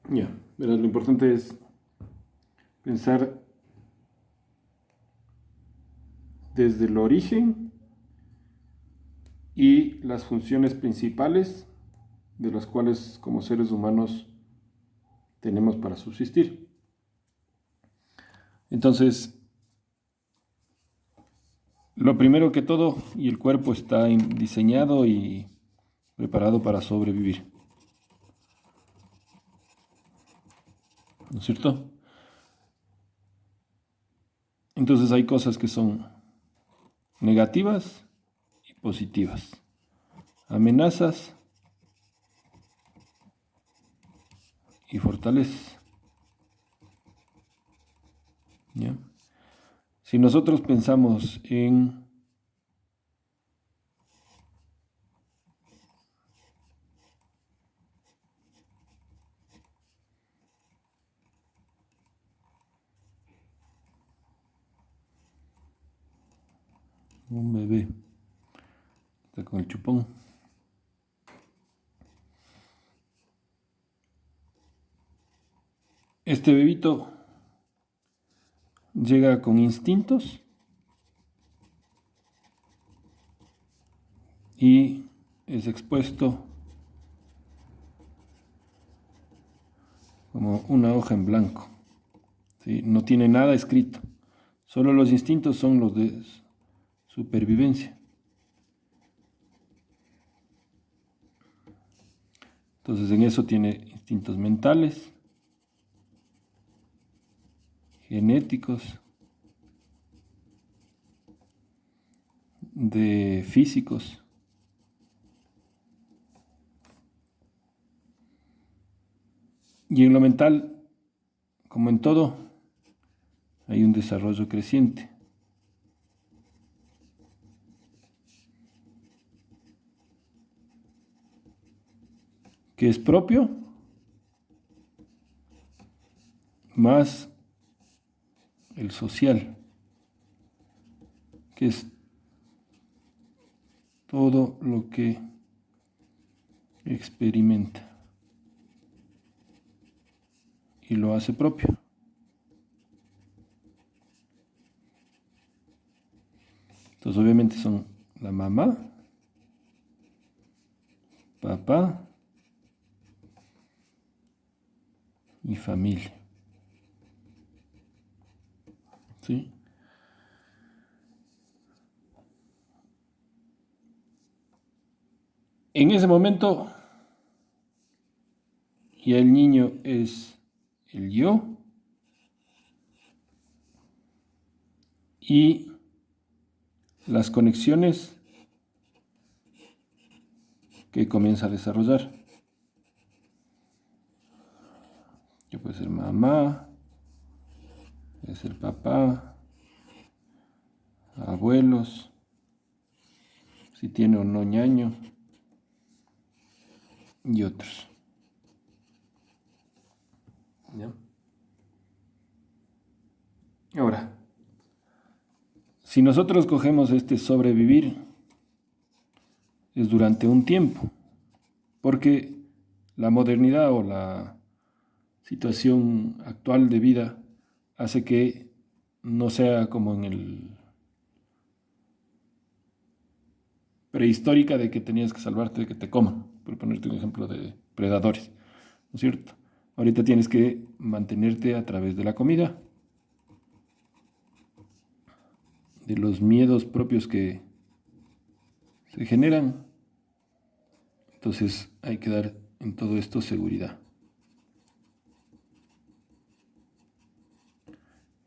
Ya, verás, lo importante es pensar desde el origen y las funciones principales de las cuales como seres humanos tenemos para subsistir. Entonces, lo primero que todo, y el cuerpo está diseñado y preparado para sobrevivir, ¿no es cierto? Entonces hay cosas que son negativas y positivas, amenazas y fortalezas, ¿ya? Si nosotros pensamos en un bebé, está con el chupón, este bebito llega con instintos y es expuesto como una hoja en blanco, ¿sí? No tiene nada escrito, solo los instintos son los de supervivencia. Entonces en eso tiene instintos mentales, genéticos, de físicos. Y en lo mental, como en todo, hay un desarrollo creciente. Que es propio, más el social, que es todo lo que experimenta y lo hace propio. Entonces obviamente son la mamá, papá y familia. ¿Sí? En ese momento ya el niño es el yo y las conexiones que comienza a desarrollar. Que puede ser mamá, puede ser papá, abuelos, si tiene o no ñaño, y otros. ¿Ya? Ahora, si nosotros cogemos este sobrevivir, es durante un tiempo, porque la modernidad o la situación actual de vida hace que no sea como en el prehistórica de que tenías que salvarte de que te coman, por ponerte un ejemplo de predadores, ¿no es cierto? Ahorita tienes que mantenerte a través de la comida, de los miedos propios que se generan. Entonces hay que dar en todo esto seguridad.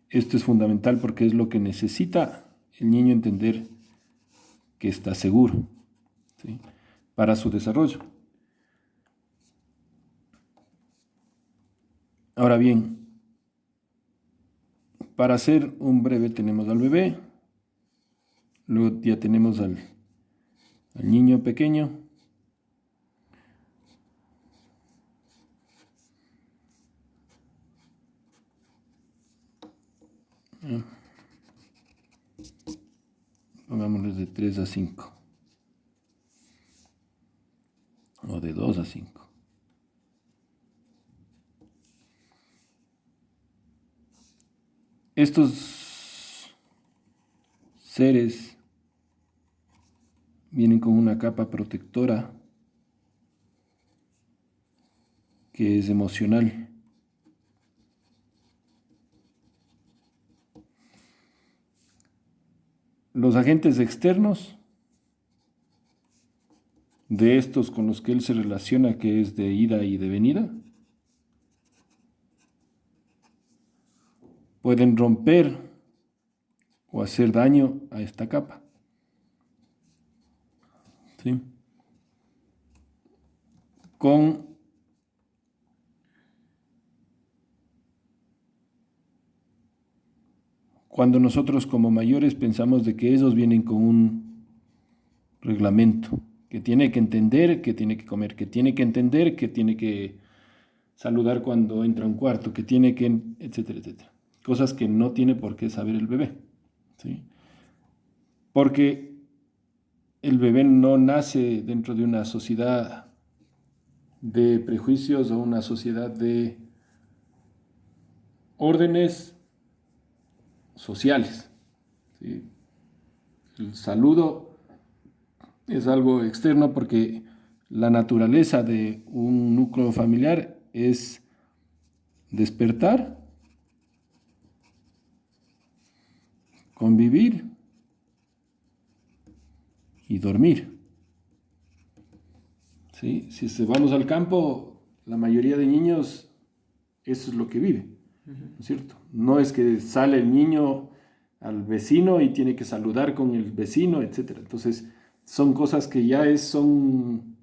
Esto es fundamental porque es lo que necesita el niño entender que está seguro, ¿sí? Para su desarrollo. Ahora bien, para hacer un breve tenemos al bebé, luego ya tenemos al niño pequeño, pongámosles de 3 a 5 o de 2 a 5. Estos seres vienen con una capa protectora que es emocional. Los agentes externos de estos con los que él se relaciona, que es de ida y de venida, pueden romper o hacer daño a esta capa. ¿Sí? Cuando nosotros como mayores pensamos de que ellos vienen con un reglamento, que tiene que entender, que tiene que comer, que tiene que entender, que tiene que saludar cuando entra a un cuarto, que tiene que, etcétera, etcétera. Cosas que no tiene por qué saber el bebé. ¿Sí? Porque el bebé no nace dentro de una sociedad de prejuicios o una sociedad de órdenes sociales. ¿Sí? El saludo es algo externo porque la naturaleza de un núcleo familiar es despertar, convivir y dormir. ¿Sí? Si vamos al campo, la mayoría de niños eso es lo que vive, ¿no es cierto? No es que sale el niño al vecino y tiene que saludar con el vecino, etcétera. Entonces, son cosas que ya son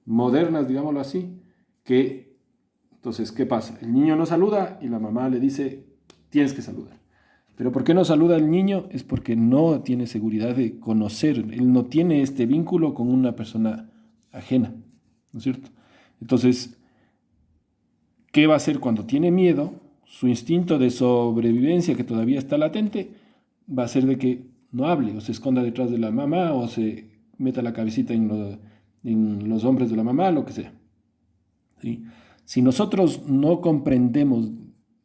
modernas, digámoslo así, entonces, ¿qué pasa? El niño no saluda y la mamá le dice, tienes que saludar. Pero ¿por qué no saluda al niño? Es porque no tiene seguridad de conocer, él no tiene este vínculo con una persona ajena, ¿no es cierto? Entonces, ¿qué va a hacer cuando tiene miedo? Su instinto de sobrevivencia, que todavía está latente, va a ser de que no hable o se esconda detrás de la mamá o se meta la cabecita en los hombros de la mamá, lo que sea. ¿Sí? Si nosotros no comprendemos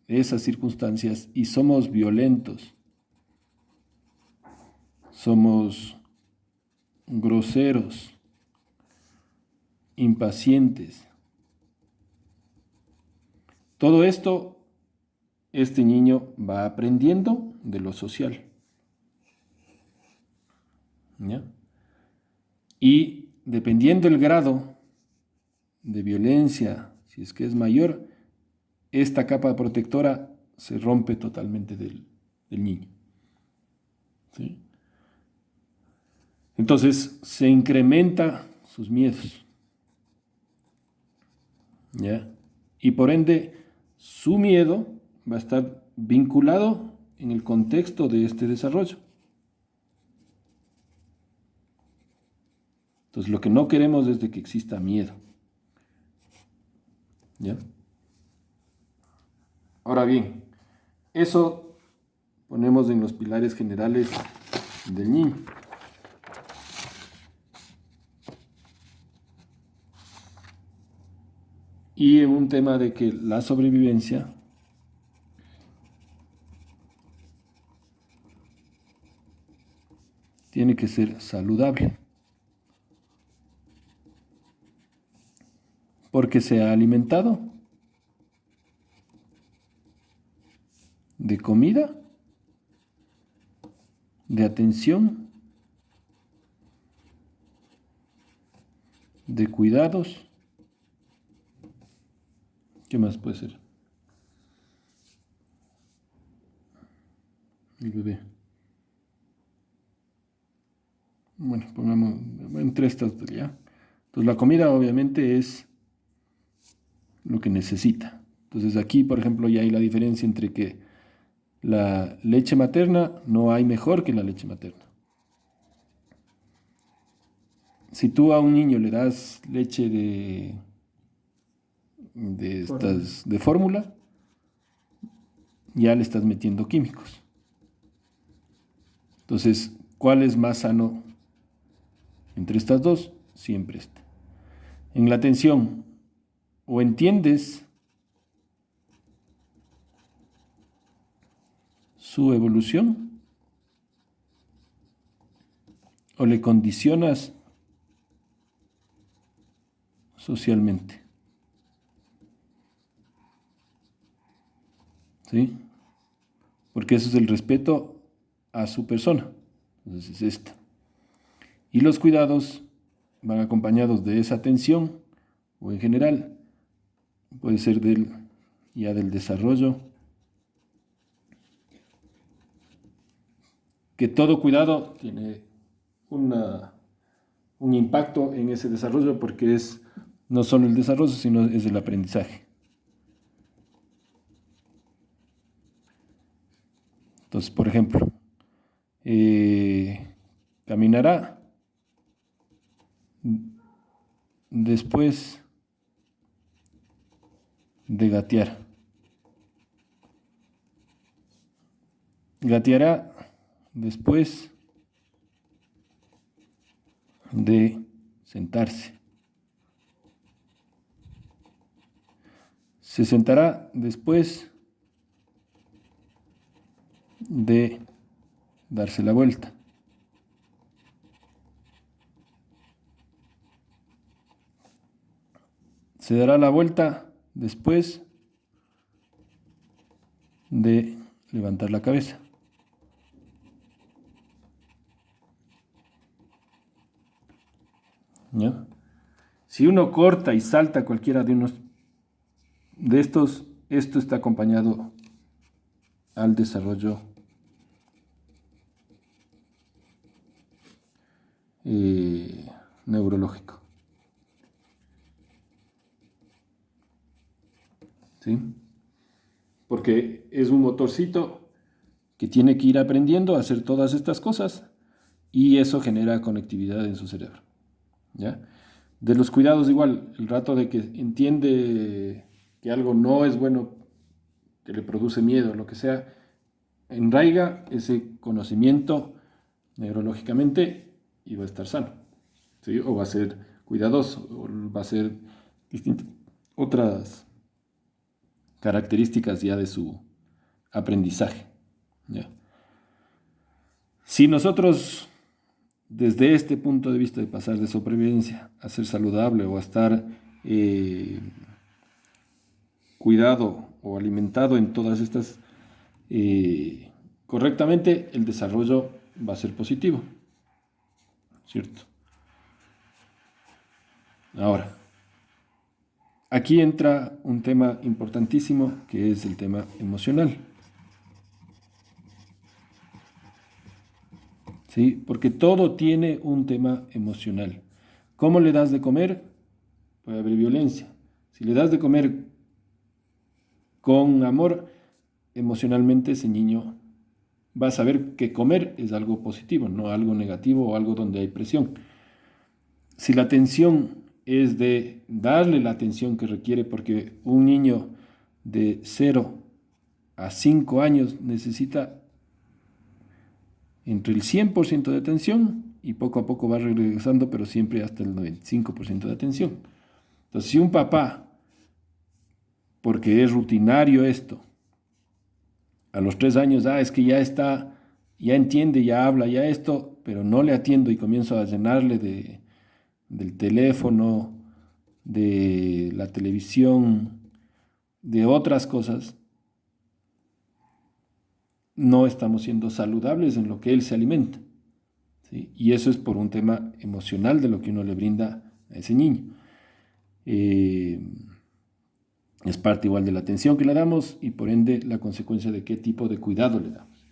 esas circunstancias y somos violentos, somos groseros, impacientes, todo esto, este niño va aprendiendo de lo social. ¿Ya? Y dependiendo del grado de violencia, si es que es mayor, esta capa protectora se rompe totalmente del niño. ¿Sí? Entonces se incrementa sus miedos. ¿Ya? Y por ende, su miedo va a estar vinculado en el contexto de este desarrollo. Entonces, lo que no queremos es de que exista miedo. ¿Ya? Ahora bien, eso ponemos en los pilares generales del niño. Y en un tema de que la sobrevivencia tiene que ser saludable. Porque se ha alimentado de comida, de atención, de cuidados. ¿Qué más puede ser? El bebé. Bueno, pongamos entre estas ya. Entonces la comida obviamente es lo que necesita. Entonces aquí, por ejemplo, ya hay la diferencia entre que la leche materna no hay mejor que la leche materna. Si tú a un niño le das leche de fórmula, ya le estás metiendo químicos. Entonces, ¿cuál es más sano entre estas dos? Siempre este. En la atención, o entiendes su evolución o le condicionas socialmente. ¿Sí? Porque eso es el respeto a su persona. Entonces es esto. Y los cuidados van acompañados de esa atención, o en general, puede ser ya del desarrollo, que todo cuidado tiene un impacto en ese desarrollo porque es no solo el desarrollo, sino es el aprendizaje. Entonces, por ejemplo, caminará después de gatear. Gateará después de sentarse. Se sentará después de darse la vuelta. Se dará la vuelta después de levantar la cabeza. ¿Ya? Si uno corta y salta cualquiera de estos, esto está acompañado al desarrollo neurológico. ¿Sí? Porque es un motorcito que tiene que ir aprendiendo a hacer todas estas cosas y eso genera conectividad en su cerebro. ¿Ya? De los cuidados igual, el rato de que entiende que algo no es bueno, que le produce miedo, lo que sea, enraiga ese conocimiento neurológicamente y va a estar sano, ¿sí? O va a ser cuidadoso, o va a ser distinto, otras características ya de su aprendizaje. ¿Ya? Si nosotros, desde este punto de vista de pasar de sobrevivencia a ser saludable o a estar cuidado o alimentado en todas estas correctamente, el desarrollo va a ser positivo, ¿cierto? Ahora, aquí entra un tema importantísimo que es el tema emocional. ¿Sí? Porque todo tiene un tema emocional. ¿Cómo le das de comer? Puede haber violencia. Si le das de comer con amor, emocionalmente ese niño va a saber que comer es algo positivo, no algo negativo o algo donde hay presión. Si la atención es de darle la atención que requiere, porque un niño de 0 a 5 años necesita entre el 100% de atención y poco a poco va regresando, pero siempre hasta el 95% de atención. Entonces, si un papá, porque es rutinario esto, a los 3 años, es que ya está, ya entiende, ya habla, ya esto, pero no le atiendo y comienzo a llenarle del teléfono, de la televisión, de otras cosas, no estamos siendo saludables en lo que él se alimenta. ¿Sí? Y eso es por un tema emocional de lo que uno le brinda a ese niño. Es parte igual de la atención que le damos y por ende la consecuencia de qué tipo de cuidado le damos.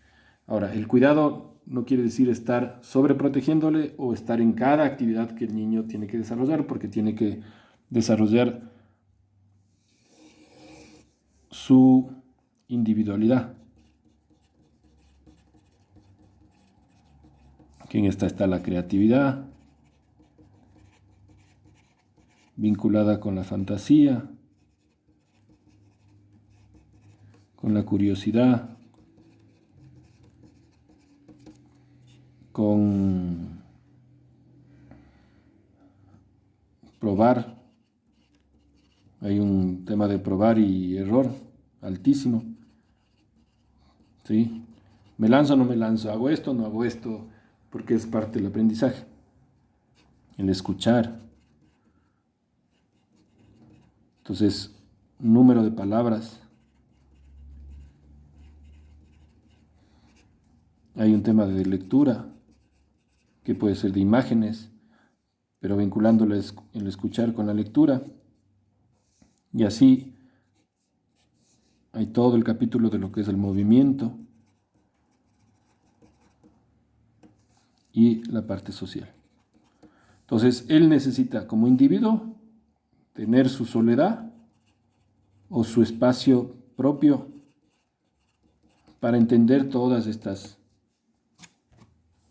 Ahora, el cuidado no quiere decir estar sobreprotegiéndole o estar en cada actividad que el niño tiene que desarrollar, porque tiene que desarrollar su individualidad. Que en esta está la creatividad, vinculada con la fantasía, con la curiosidad, con probar. Hay un tema de probar y error altísimo, ¿sí? ¿Me lanzo o no me lanzo? ¿Hago esto o no hago esto? Porque es parte del aprendizaje. El escuchar. Entonces, número de palabras. Hay un tema de lectura, que puede ser de imágenes, pero vinculándolo el escuchar con la lectura. Y así hay todo el capítulo de lo que es el movimiento y la parte social. Entonces, él necesita como individuo tener su soledad o su espacio propio para entender todas estas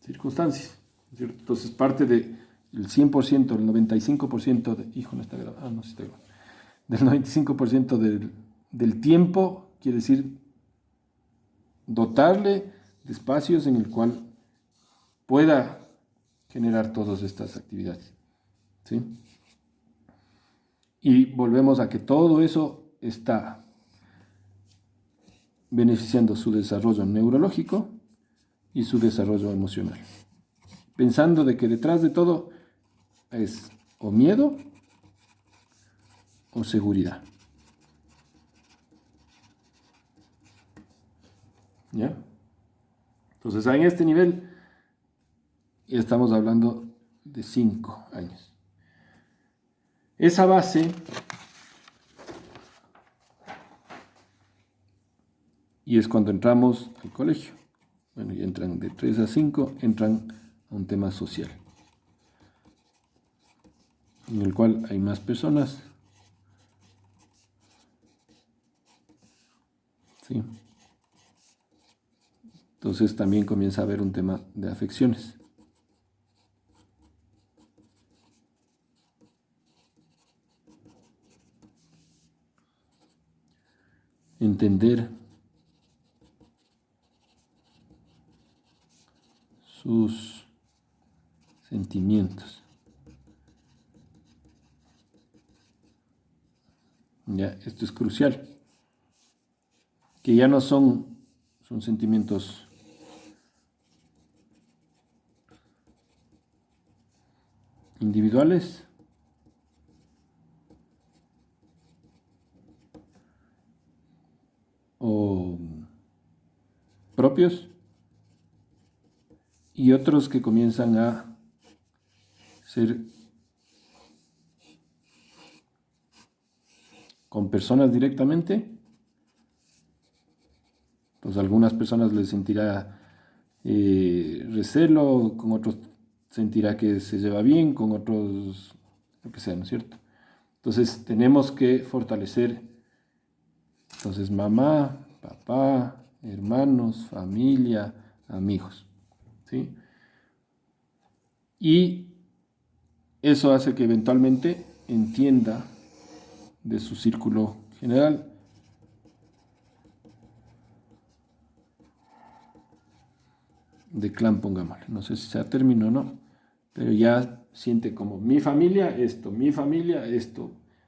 circunstancias, ¿cierto? Entonces, parte del 100%, el 95% de... Hijo, no está grabado. No, sí está grabado. Del 95% del tiempo, quiere decir dotarle de espacios en el cual pueda generar todas estas actividades, ¿sí? Y volvemos a que todo eso está beneficiando su desarrollo neurológico y su desarrollo emocional. Pensando de que detrás de todo es o miedo o seguridad. ¿Ya? Entonces, en este nivel ya estamos hablando de 5 años. Esa base y es cuando entramos al colegio. Bueno, y entran de 3 a 5, entran a un tema social, en el cual hay más personas. ¿Sí? Entonces también comienza a haber un tema de afecciones. Entender sus sentimientos. Ya, esto es crucial. Que ya no son sentimientos individuales, o propios, y otros que comienzan a ser con personas directamente. Pues a algunas personas les sentirá recelo, con otros sentirá que se lleva bien, con otros lo que sea, ¿no es cierto? Entonces tenemos que fortalecer, entonces mamá, papá, hermanos, familia, amigos, ¿sí? Y eso hace que eventualmente entienda de su círculo general. De clan, pongámosle. No sé si sea término o no, pero ya siente como mi familia esto,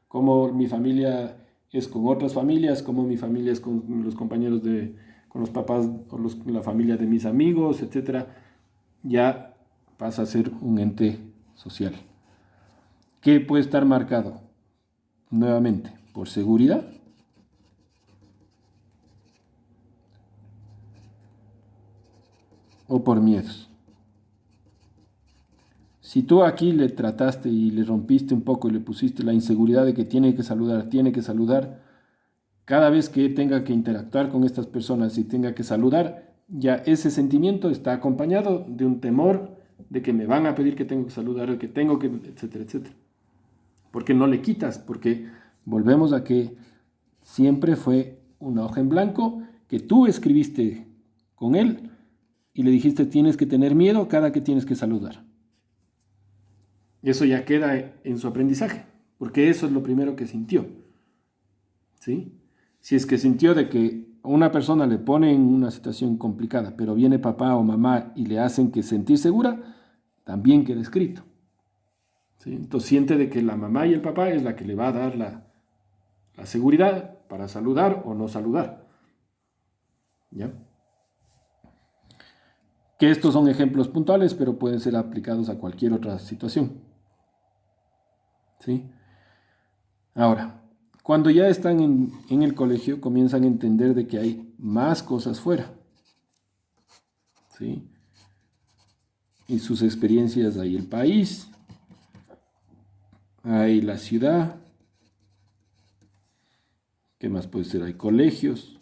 como mi familia es con otras familias, como mi familia es con los compañeros con los papás o la familia de mis amigos, etc. Ya pasa a ser un ente social. ¿Qué puede estar marcado? Nuevamente, por seguridad o por miedos. Si tú aquí le trataste y le rompiste un poco y le pusiste la inseguridad de que tiene que saludar, cada vez que tenga que interactuar con estas personas y tenga que saludar, ya ese sentimiento está acompañado de un temor de que me van a pedir que tengo que saludar, que tengo que, etcétera, etcétera. Porque no le quitas, porque volvemos a que siempre fue una hoja en blanco que tú escribiste con él y le dijiste tienes que tener miedo cada que tienes que saludar. Eso ya queda en su aprendizaje, porque eso es lo primero que sintió. ¿Sí? Si es que sintió de que a una persona le pone en una situación complicada, pero viene papá o mamá y le hacen que sentir segura, también queda escrito. ¿Sí? Entonces siente de que la mamá y el papá es la que le va a dar la seguridad para saludar o no saludar. ¿Ya? Que estos son ejemplos puntuales, pero pueden ser aplicados a cualquier otra situación. ¿Sí? Ahora, cuando ya están en el colegio, comienzan a entender de que hay más cosas fuera. ¿Sí? Y sus experiencias, hay el país, hay la ciudad, ¿qué más puede ser? Hay colegios,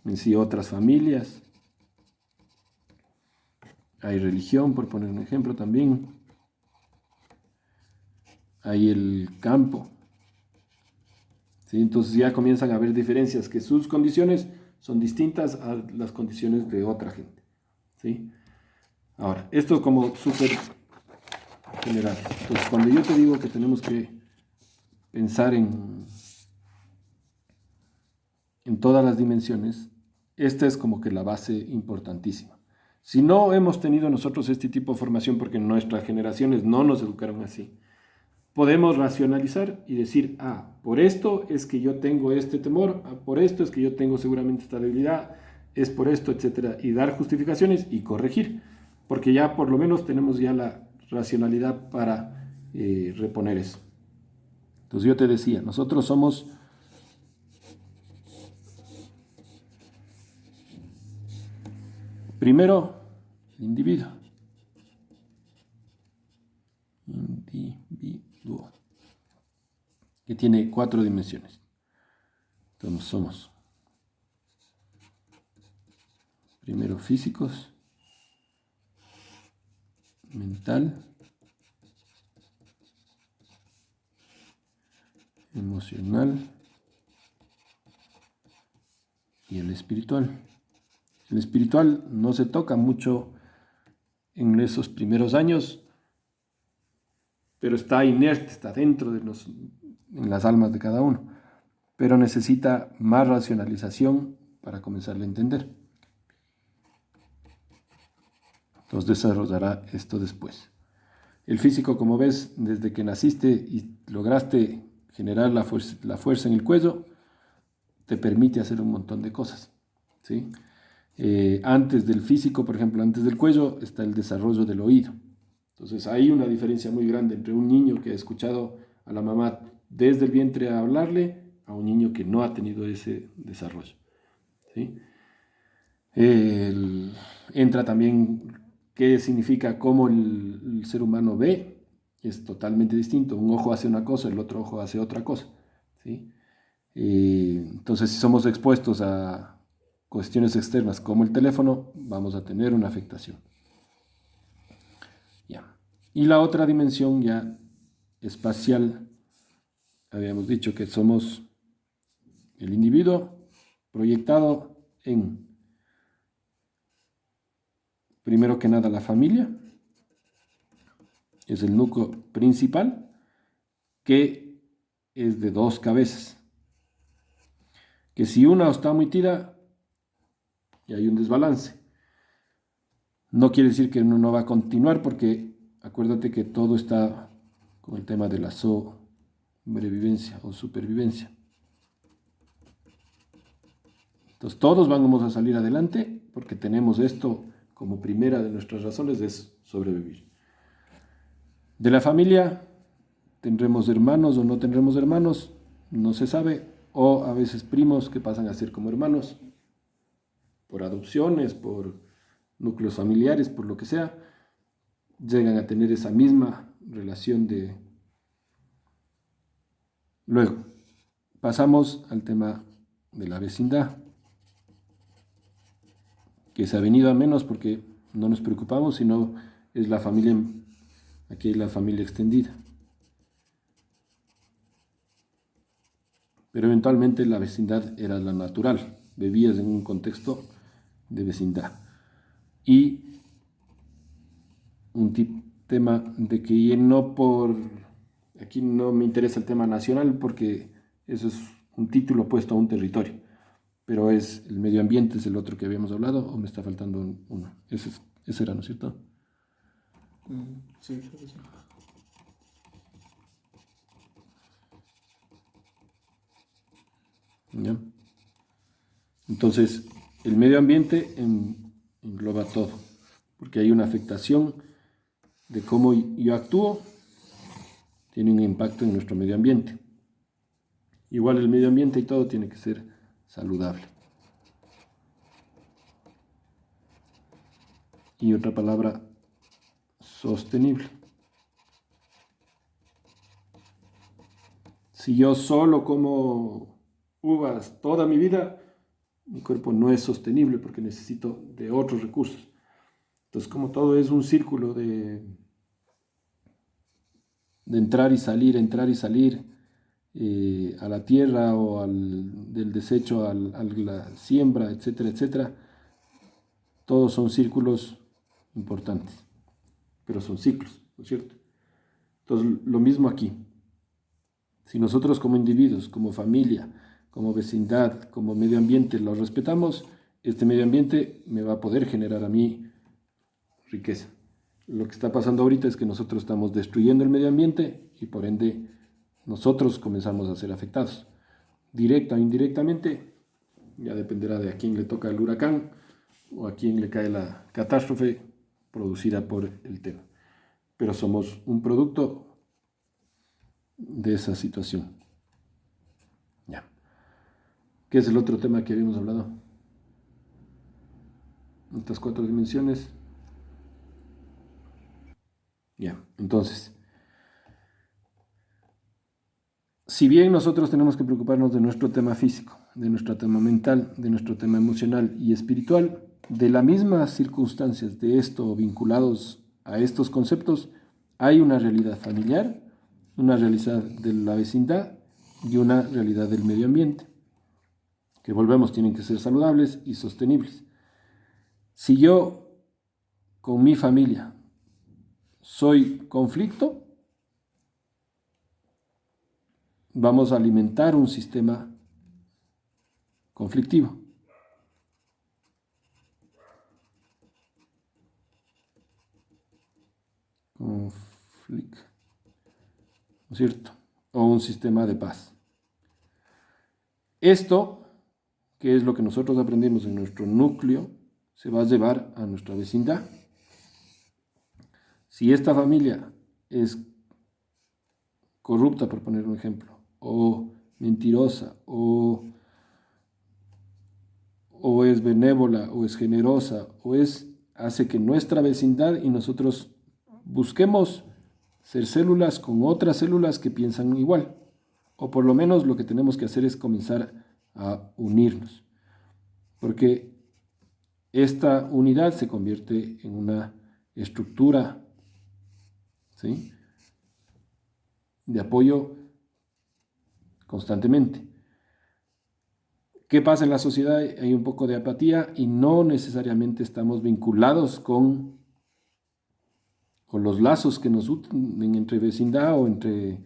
en sí otras familias, hay religión, por poner un ejemplo también, hay el campo, ¿sí? Entonces ya comienzan a haber diferencias, que sus condiciones son distintas a las condiciones de otra gente, ¿sí? Ahora, esto es como súper general. Entonces, cuando yo te digo que tenemos que pensar en todas las dimensiones, esta es como que la base importantísima. Si no hemos tenido nosotros este tipo de formación, porque nuestras generaciones no nos educaron así, podemos racionalizar y decir, por esto es que yo tengo este temor, por esto es que yo tengo seguramente esta debilidad, es por esto, etcétera, y dar justificaciones y corregir, porque ya por lo menos tenemos ya la racionalidad para reponer eso. Entonces yo te decía, nosotros somos primero el individuo, que tiene 4 dimensiones. Entonces somos primero físicos, mental, emocional y el espiritual. El espiritual no se toca mucho en esos primeros años, pero está inerte, está dentro de en las almas de cada uno, pero necesita más racionalización para comenzar a entender. Entonces desarrollará esto después. El físico, como ves, desde que naciste y lograste generar la fuerza en el cuello, te permite hacer un montón de cosas, ¿sí? Antes del físico, por ejemplo, antes del cuello, está el desarrollo del oído. Entonces hay una diferencia muy grande entre un niño que ha escuchado a la mamá desde el vientre a hablarle a un niño que no ha tenido ese desarrollo, ¿sí? Entra también qué significa cómo el ser humano ve, es totalmente distinto. Un ojo hace una cosa, el otro ojo hace otra cosa, ¿sí? Entonces, si somos expuestos a cuestiones externas como el teléfono, vamos a tener una afectación. Ya. Y la otra dimensión ya espacial, habíamos dicho que somos el individuo proyectado en, primero que nada, la familia, es el núcleo principal, que es de 2 cabezas, que si una está muy tira, y hay un desbalance. No quiere decir que uno no va a continuar, porque acuérdate que todo está con el tema de la sobrevivencia o supervivencia. Entonces todos vamos a salir adelante porque tenemos esto como primera de nuestras razones, es sobrevivir. De la familia, tendremos hermanos o no tendremos hermanos, no se sabe, o a veces primos que pasan a ser como hermanos, por adopciones, por núcleos familiares, por lo que sea, llegan a tener esa misma relación de... Luego, pasamos al tema de la vecindad, que se ha venido a menos porque no nos preocupamos, sino es la familia, aquí hay la familia extendida. Pero eventualmente la vecindad era la natural, vivías en un contexto de vecindad. Y un tema de que aquí no me interesa el tema nacional porque eso es un título puesto a un territorio, pero es el medio ambiente, es el otro que habíamos hablado, o me está faltando uno. Ese era, ¿no es cierto? Sí, creo que sí. ¿Ya? Entonces, el medio ambiente engloba todo, porque hay una afectación de cómo yo actúo, tiene un impacto en nuestro medio ambiente. Igual el medio ambiente y todo tiene que ser saludable. Y otra palabra, sostenible. Si yo solo como uvas toda mi vida, mi cuerpo no es sostenible porque necesito de otros recursos. Entonces, como todo es un círculo de entrar y salir a la tierra o del desecho a la siembra, etcétera, etcétera, todos son círculos importantes, pero son ciclos, ¿no es cierto? Entonces, lo mismo aquí. Si nosotros como individuos, como familia, como vecindad, como medio ambiente lo respetamos, este medio ambiente me va a poder generar a mí riqueza. Lo que está pasando ahorita es que nosotros estamos destruyendo el medio ambiente y por ende nosotros comenzamos a ser afectados. Directa o indirectamente, ya dependerá de a quién le toca el huracán o a quién le cae la catástrofe producida por el tema. Pero somos un producto de esa situación. Ya. ¿Qué es el otro tema que habíamos hablado? Estas 4 dimensiones. Ya, entonces, si bien nosotros tenemos que preocuparnos de nuestro tema físico, de nuestro tema mental, de nuestro tema emocional y espiritual, de las mismas circunstancias de esto vinculados a estos conceptos, hay una realidad familiar, una realidad de la vecindad y una realidad del medio ambiente, que volvemos, tienen que ser saludables y sostenibles. Si yo con mi familia soy conflicto, vamos a alimentar un sistema conflictivo. Conflicto, ¿no es cierto? O un sistema de paz. Esto, que es lo que nosotros aprendimos en nuestro núcleo, se va a llevar a nuestra vecindad. Si esta familia es corrupta, por poner un ejemplo, o mentirosa, o es benévola, o es generosa, hace que nuestra vecindad y nosotros busquemos ser células con otras células que piensan igual. O por lo menos lo que tenemos que hacer es comenzar a unirnos. Porque esta unidad se convierte en una estructura, ¿sí?, de apoyo constantemente. ¿Qué pasa en la sociedad? Hay un poco de apatía y no necesariamente estamos vinculados con los lazos que nos unen entre vecindad o entre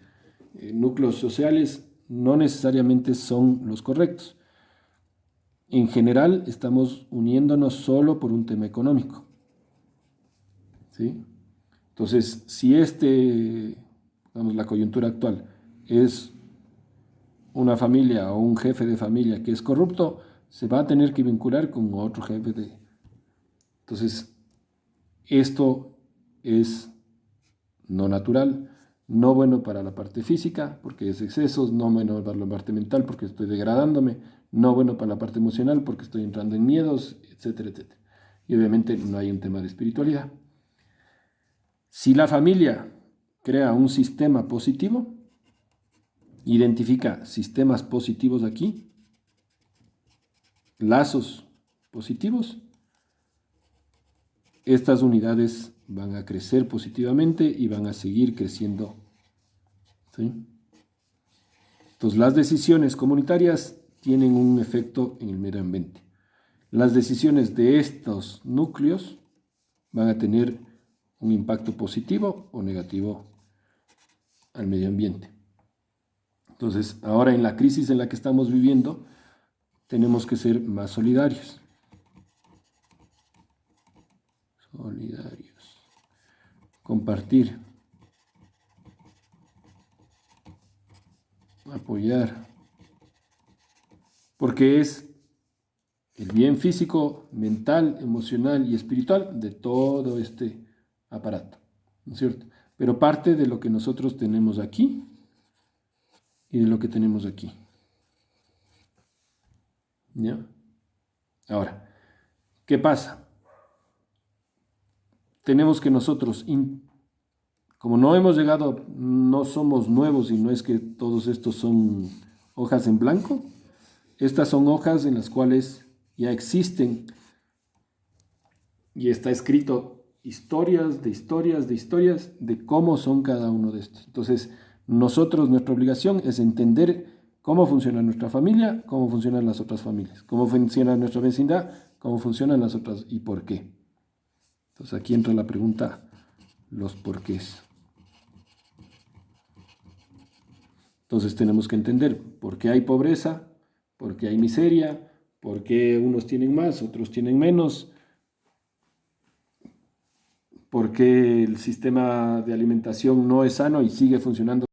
núcleos sociales, no necesariamente son los correctos. En general estamos uniéndonos solo por un tema económico, ¿sí? Entonces, si la coyuntura actual es una familia o un jefe de familia que es corrupto, se va a tener que vincular con otro jefe de... Entonces, esto es no natural, no bueno para la parte física, porque es excesos, no bueno para la parte mental, porque estoy degradándome, no bueno para la parte emocional, porque estoy entrando en miedos, etcétera, etcétera. Y obviamente no hay un tema de espiritualidad. Si la familia crea un sistema positivo, identifica sistemas positivos aquí, lazos positivos, estas unidades van a crecer positivamente y van a seguir creciendo, ¿sí? Entonces, las decisiones comunitarias tienen un efecto en el medio ambiente. Las decisiones de estos núcleos van a tener un impacto positivo o negativo al medio ambiente. Entonces, ahora en la crisis en la que estamos viviendo, tenemos que ser más solidarios. Compartir, apoyar, porque es el el bien físico, mental, emocional y espiritual de todo este aparato, ¿no es cierto? Pero parte de lo que nosotros tenemos aquí y de lo que tenemos aquí. ¿Ya? Ahora, ¿qué pasa? Tenemos que nosotros, como no hemos llegado, no somos nuevos y no es que todos estos son hojas en blanco, estas son hojas en las cuales ya existen y está escrito historias de historias de historias de cómo son cada uno de estos. Entonces, nuestra obligación es entender cómo funciona nuestra familia, cómo funcionan las otras familias, cómo funciona nuestra vecindad, cómo funcionan las otras y por qué. Entonces, aquí entra la pregunta, los porqués. Entonces, tenemos que entender por qué hay pobreza, por qué hay miseria, por qué unos tienen más, otros tienen menos, por qué el sistema de alimentación no es sano y sigue funcionando